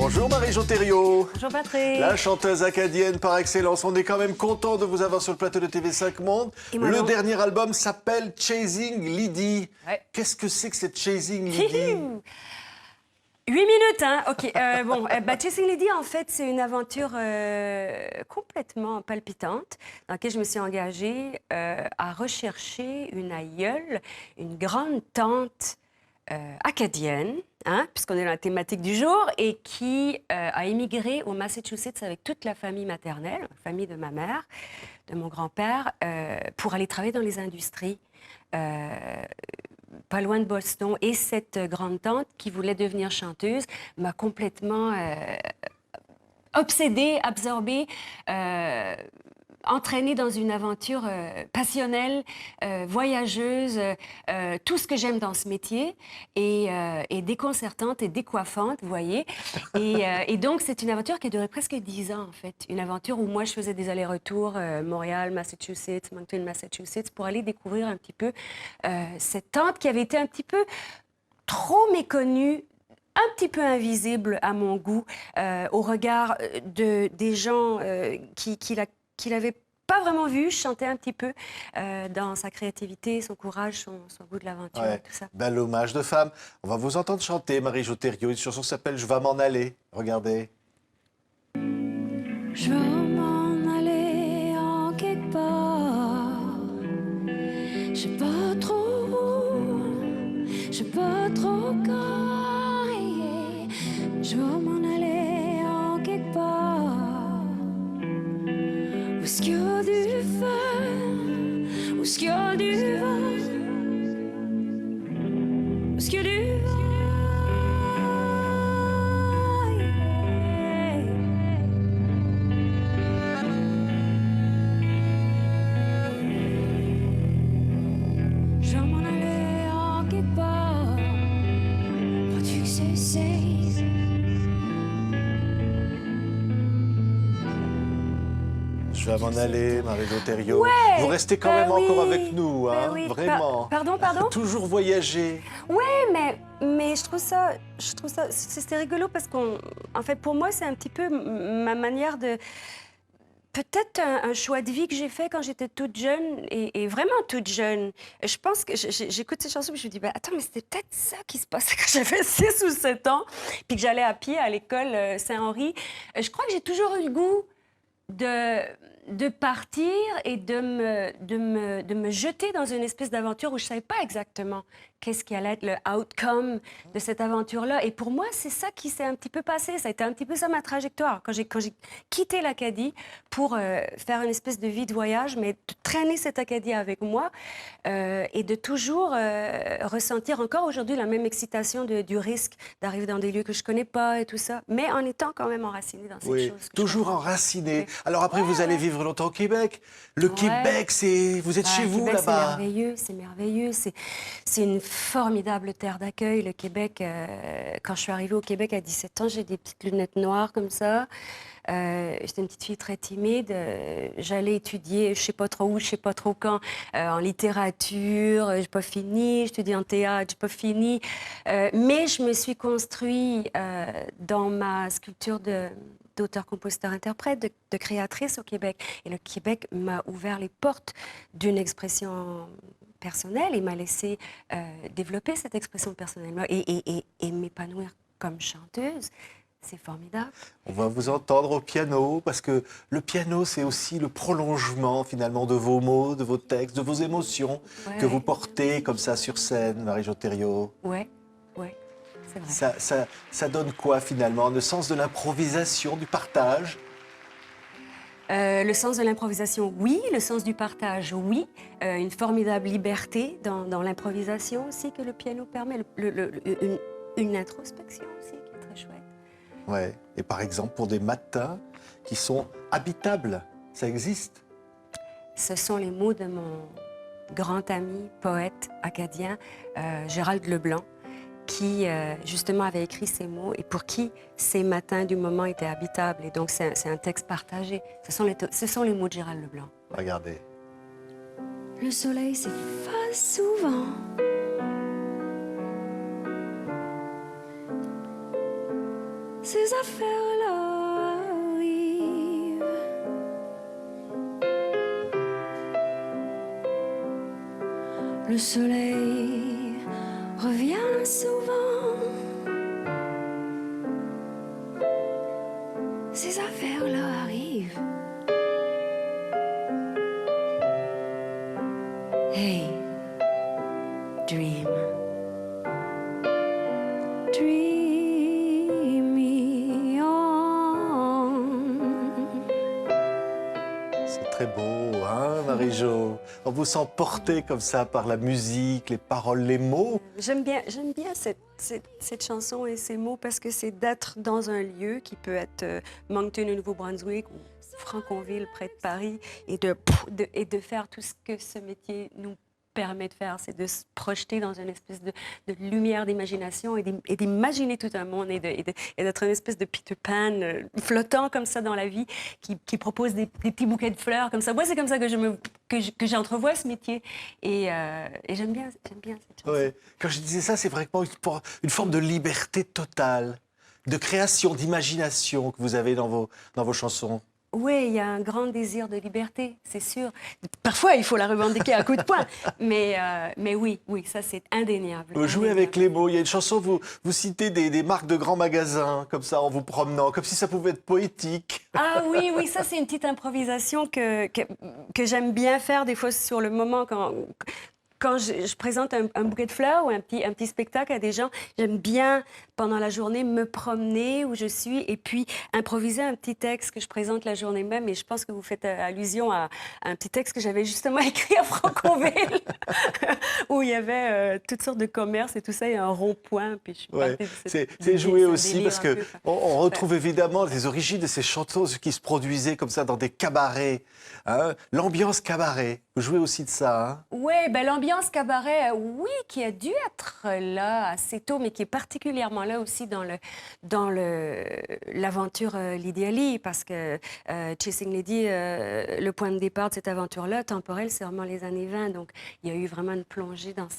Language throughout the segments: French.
Bonjour Marie-Jo Thériault. Bonjour Patrick. La chanteuse acadienne par excellence. On est quand même content de vous avoir sur le plateau de TV5 Monde. Le dernier album s'appelle Chasing Lydie. Ouais. Qu'est-ce que c'est que cette Chasing Lydie? 8 minutes, hein. OK. Chasing Lydie, en fait, c'est une aventure complètement palpitante dans laquelle je me suis engagée à rechercher une aïeule, une grande tante acadienne, hein, puisqu'on est dans la thématique du jour, et qui a émigré au Massachusetts avec toute la famille maternelle, la famille de ma mère, de mon grand-père, pour aller travailler dans les industries. Pas loin de Boston. Et cette grande-tante qui voulait devenir chanteuse m'a complètement obsédée, absorbée, entraînée dans une aventure passionnelle, voyageuse, tout ce que j'aime dans ce métier, et déconcertante et décoiffante, vous voyez. Et donc, c'est une aventure qui a duré presque 10 ans, en fait. Une aventure où moi, je faisais des allers-retours, Montréal, Massachusetts, Moncton, Massachusetts, pour aller découvrir un petit peu cette tante qui avait été un petit peu trop méconnue, un petit peu invisible à mon goût, au regard des gens qu'il n'avait pas vraiment vu chanter un petit peu dans sa créativité, son courage, son goût de l'aventure, Ouais. tout ça. Bel hommage de femme. On va vous entendre chanter, Marie-Jo Thériault. Une chanson qui s'appelle « Je vais m'en aller ». Regardez. Je vais m'en aller en quelque part. Je sais pas trop où, je sais pas trop quand. Je vais m'en aller en quelque part. Où est-ce qu'il y a du feu, où est-ce qu'il y a du vent, où est-ce qu'il y a du vent. Je vais m'en aller en quelque part. Crois-tu que c'est safe? Je vais m'en aller, Marie-Jo Thériault. Ouais, Vous restez quand même oui, encore avec nous, hein, oui. vraiment. Pardon? Toujours voyager. Ouais, mais je trouve ça, c'était rigolo parce en fait, pour moi, c'est un petit peu ma manière de... Peut-être un choix de vie que j'ai fait quand j'étais toute jeune, et vraiment toute jeune. Je pense que j'écoute ces chansons et je me dis, attends, mais c'était peut-être ça qui se passait quand j'avais 6 ou 7 ans, puis que j'allais à pied à l'école Saint-Henri. Je crois que j'ai toujours eu le goût de partir et de me jeter dans une espèce d'aventure où je ne savais pas exactement qu'est-ce qui allait être le outcome de cette aventure-là. Et pour moi, c'est ça qui s'est un petit peu passé. Ça a été un petit peu ça ma trajectoire. Quand j'ai quitté l'Acadie pour faire une espèce de vie de voyage, mais de traîner cette Acadie avec moi et de toujours ressentir encore aujourd'hui la même excitation du risque d'arriver dans des lieux que je ne connais pas et tout ça, mais en étant quand même enraciné dans cette chose. Toujours enraciné. Alors après, vous allez vivre longtemps au Québec. Le Québec, vous êtes chez vous là-bas. C'est merveilleux. C'est une formidable terre d'accueil, le Québec. Quand je suis arrivée au Québec à 17 ans, j'ai des petites lunettes noires comme ça. J'étais une petite fille très timide. J'allais étudier, je sais pas trop où, je sais pas trop quand, en littérature. J'ai pas fini. J'étudie en théâtre, j'ai pas fini. Mais je me suis construit dans ma sculpture d'auteur, compositeur, interprète, de créatrice au Québec. Et le Québec m'a ouvert les portes d'une expression personnelle et m'a laissé développer cette expression personnelle et m'épanouir comme chanteuse. C'est formidable. On va vous entendre au piano, parce que le piano, c'est aussi le prolongement, finalement, de vos mots, de vos textes, de vos émotions que vous portez comme ça sur scène, Marie-Jo Thériault. Ouais, c'est vrai. Ça donne quoi, finalement? Le sens de l'improvisation, du partage? Le sens de l'improvisation, oui. Le sens du partage, oui. Une formidable liberté dans l'improvisation aussi que le piano permet. Une introspection aussi qui est très chouette. Ouais. Et par exemple, pour des matins qui sont habitables, ça existe? Ce sont les mots de mon grand ami, poète acadien, Gérald Leblanc, qui justement avait écrit ces mots et pour qui ces matins du moment étaient habitables. Et donc c'est un texte partagé. Ce sont les mots de Gérald Leblanc. Regardez. Le soleil s'efface souvent. ces affaires-là arrivent. Le soleil revient souvent. Ces affaires-là arrivent. Hey, dream. Dream me on. C'est très beau, hein, Marie-Jo? On vous sent porté comme ça par la musique, les paroles, les mots. J'aime bien cette chanson et ces mots parce que c'est d'être dans un lieu qui peut être Moncton au Nouveau-Brunswick ou Franconville près de Paris et de faire tout ce que ce métier nous permet de faire, c'est de se projeter dans une espèce de lumière d'imagination et d'imaginer tout un monde et d'être une espèce de Peter Pan flottant comme ça dans la vie qui propose des petits bouquets de fleurs comme ça. Moi, c'est comme ça que j'entrevois ce métier et j'aime bien cette chanson. Ouais. Quand je disais ça, c'est vraiment une forme de liberté totale, de création, d'imagination que vous avez dans vos chansons. Oui, il y a un grand désir de liberté, c'est sûr. Parfois, il faut la revendiquer à coups de poing. Mais oui, ça, c'est indéniable. Vous jouez avec les mots. Il y a une chanson, vous citez des marques de grands magasins, comme ça, en vous promenant, comme si ça pouvait être poétique. Ah oui, ça, c'est une petite improvisation que j'aime bien faire des fois sur le moment quand je présente un bouquet de fleurs ou un petit spectacle à des gens, j'aime bien, pendant la journée, me promener où je suis et puis improviser un petit texte que je présente la journée même. Et je pense que vous faites allusion à un petit texte que j'avais justement écrit à Franconville, où il y avait toutes sortes de commerces et tout ça, et un rond-point. Puis je suis partie de c'est joué aussi parce que on retrouve évidemment les origines de ces chanteuses qui se produisaient comme ça dans des cabarets. Hein, l'ambiance cabaret, vous jouez aussi de ça. Hein? Oui, l'ambiance cabaret, oui, qui a dû être là assez tôt, mais qui est particulièrement là aussi dans l'aventure Lydie Ali, parce que Chasing Lady, le point de départ de cette aventure-là, temporelle, c'est vraiment les années 20. Donc, il y a eu vraiment une plongée dans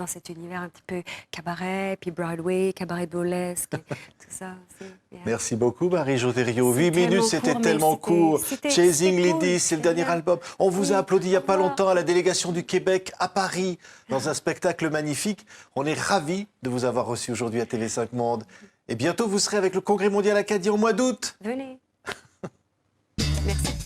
cet univers un petit peu cabaret, puis Broadway, cabaret burlesque, tout ça aussi. Yeah. Merci beaucoup, Marie-Jo Thériault. 8 minutes, c'était court, tellement court. Chasing Lady, cool, c'est le dernier album. On vous a applaudi il n'y a pas longtemps à la délégation du Québec à Paris, dans un spectacle magnifique. On est ravis de vous avoir reçu aujourd'hui à TV5 Monde. Et bientôt, vous serez avec le Congrès mondial acadien au mois d'août. Venez. Merci.